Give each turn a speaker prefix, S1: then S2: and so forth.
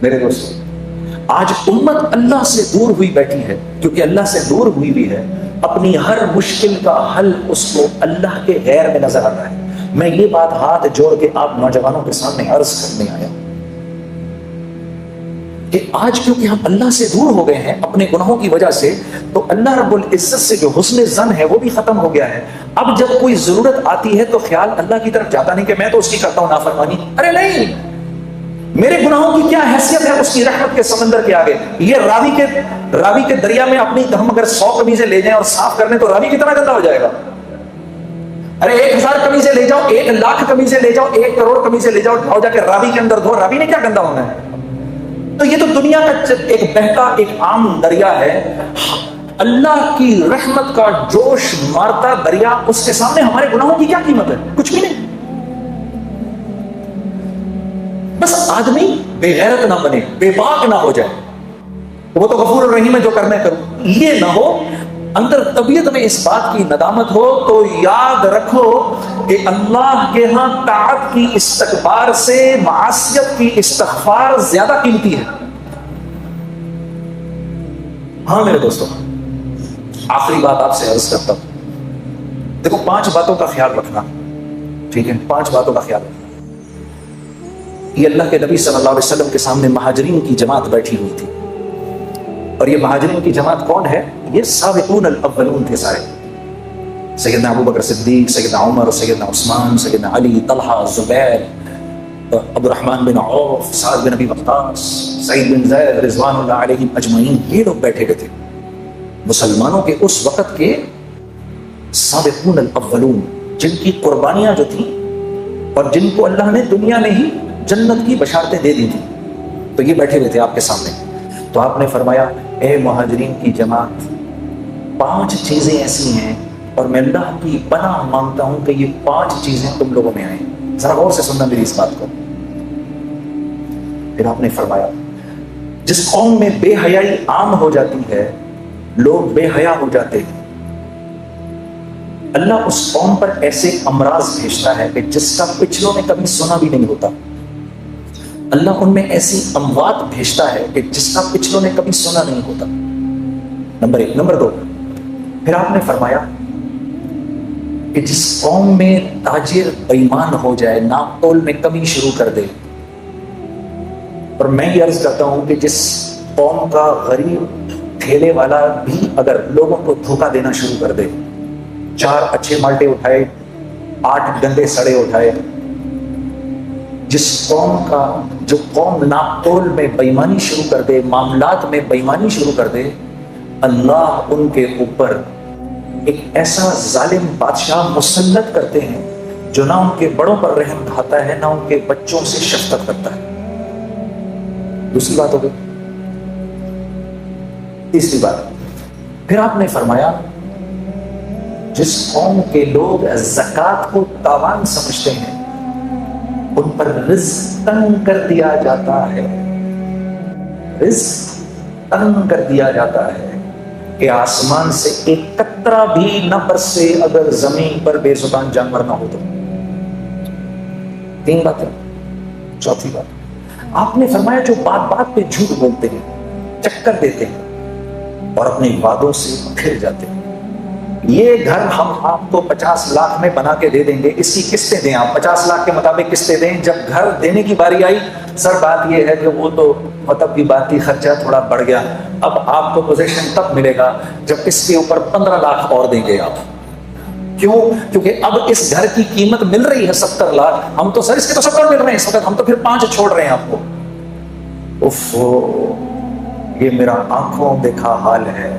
S1: میرے دوستوں، آج امت اللہ سے دور ہوئی بیٹھی ہے، کیونکہ اللہ سے دور ہوئی بھی ہے، اپنی ہر مشکل کا حل اس کو اللہ کے غیر میں نظر آتا ہے۔ میں یہ بات ہاتھ جوڑ کے آپ نوجوانوں کے سامنے عرض کرنے آیا کہ آج کیونکہ ہم اللہ سے دور ہو گئے ہیں اپنے گناہوں کی وجہ سے، تو اللہ رب العزت سے جو حسن ظن ہے وہ بھی ختم ہو گیا ہے۔ اب جب کوئی ضرورت آتی ہے تو خیال اللہ کی طرف جاتا نہیں کہ میں تو اس کی کرتا ہوں نافرمانی، ارے نہیں، میرے گناہوں کی کیا حیثیت ہے اس کی رحمت کے سمندر کے آگے۔ یہ راوی کے دریا میں اپنی ہم اگر 100 قمیضیں لے جائیں اور صاف کر لیں تو راوی کتنا گندا ہو جائے گا؟ ارے 1000 قمیضیں لے جاؤ، 1,00,000 قمیضیں لے جاؤ، 1 کروڑ قمیضیں لے جاؤ، جا کے راوی کے اندر دھو، راوی نے کیا گندا ہونا ہے؟ تو یہ تو دنیا کا ایک بہتا ایک عام دریا ہے، اللہ کی رحمت کا جوش مارتا دریا، اس کے سامنے ہمارے گناہوں کی کیا قیمت ہے؟ کچھ بھی نہیں۔ بس آدمی بے غیرت نہ بنے، بے باک نہ ہو جائے، وہ تو غفور الرحیم ہے جو کرنا کرو، یہ نہ ہو، اندر طبیعت میں اس بات کی ندامت ہو تو یاد رکھو کہ اللہ کے ہاں طاعت کی استکبار سے معصیت کی استغفار زیادہ قیمتی ہے۔ ہاں میرے دوستوں، آخری بات آپ سے عرض کرتا ہوں، دیکھو 5 باتوں کا خیال رکھنا، ٹھیک ہے؟ 5 باتوں کا خیال رکھنا۔ یہ اللہ کے نبی صلی اللہ علیہ وسلم کے سامنے مہاجرین کی جماعت بیٹھی ہوئی تھی، اور یہ مہاجرین کی جماعت کون ہے؟ یہ سابقون الاولون تھے سارے، سیدنا ابو بکر صدیق، سیدنا عمر، سیدنا عثمان، سیدنا علی، طلحہ، زبیر، عبد الرحمن بن عوف، سعد بن ابی وقاص، سعید بن زید، رضوان اللہ علیہم اجمعین، یہ لوگ بیٹھے ہوئے تھے، مسلمانوں کے اس وقت کے سابقون الاولون، جن کی قربانیاں جو تھیں اور جن کو اللہ نے دنیا میں ہی جنت کی بشارتیں دے دی تھی، تو یہ بیٹھے ہوئے تھے آپ کے سامنے۔ تو آپ نے فرمایا، اے مہاجرین کی جماعت، 5 چیزیں ایسی ہیں اور میں اللہ کی پناہ مانگتا ہوں کہ یہ 5 چیزیں تم لوگوں میں آئیں۔ ذرا غور سے سننا میری اس بات کو۔ پھر آپ نے فرمایا، جس قوم میں بے حیائی عام ہو جاتی ہے، لوگ بے حیا ہو جاتے ہیں، اللہ اس قوم پر ایسے امراض بھیجتا ہے کہ جس کا پچھلوں نے کبھی سنا بھی نہیں ہوتا۔ اللہ ان میں ایسی اموات بھیجتا ہے کہ جس کا پچھلوں نے کبھی سنا نہیں ہوتا۔ نمبر 1۔ نمبر 2، پھر آپ نے فرمایا کہ جس قوم میں تاجر بے ایمان ہو جائے، ناپ تول میں کمی شروع کر دے، اور میں یہ عرض کرتا ہوں کہ جس قوم کا غریب ٹھیلے والا بھی اگر لوگوں کو دھوکہ دینا شروع کر دے، 4 اچھے مالٹے اٹھائے، 8 گندے سڑے اٹھائے، جو قوم ناپ تول میں بے ایمانی شروع کر دے، معاملات میں بے ایمانی شروع کر دے، اللہ ان کے اوپر ایک ایسا ظالم بادشاہ مسلط کرتے ہیں جو نہ ان کے بڑوں پر رحم کھاتا ہے، نہ ان کے بچوں سے شفقت کرتا ہے۔ دوسری بات ہو گئی۔ تیسری بات، پھر آپ نے فرمایا، جس قوم کے لوگ زکوٰۃ کو تاوان سمجھتے ہیں، ان پر رزق تنگ کر دیا جاتا ہے، رزق تنگ کر دیا جاتا ہے کہ آسمان سے ایک قطرہ بھی نہ برسے اگر زمین پر بے زبان جانور نہ ہو تو۔ 3 باتیں۔ چوتھی بات، آپ نے فرمایا جو بات بات پہ جھوٹ بولتے ہیں، چکر دیتے ہیں اور اپنے وعدوں سے پھر جاتے ہیں، یہ گھر ہم آپ کو 50 لاکھ میں بنا کے دے دیں گے، اس کی قسطیں دیں، آپ 50 لاکھ کے مطابق قسطیں دیں۔ جب گھر دینے کی باری آئی، سر بات یہ ہے کہ وہ تو مطلب کی بات ہی، خرچہ تھوڑا بڑھ گیا، اب آپ کو پوزیشن تب ملے گا جب اس کے اوپر 15 لاکھ اور دیں گے آپ۔ کیوں؟ کیونکہ اب اس گھر کی قیمت مل رہی ہے 70 لاکھ، ہم تو سر اس کے تو 70 مل رہے ہیں اس وقت، ہم تو پھر 5 چھوڑ رہے ہیں آپ کو۔ یہ میرا آنکھوں دیکھا حال ہے،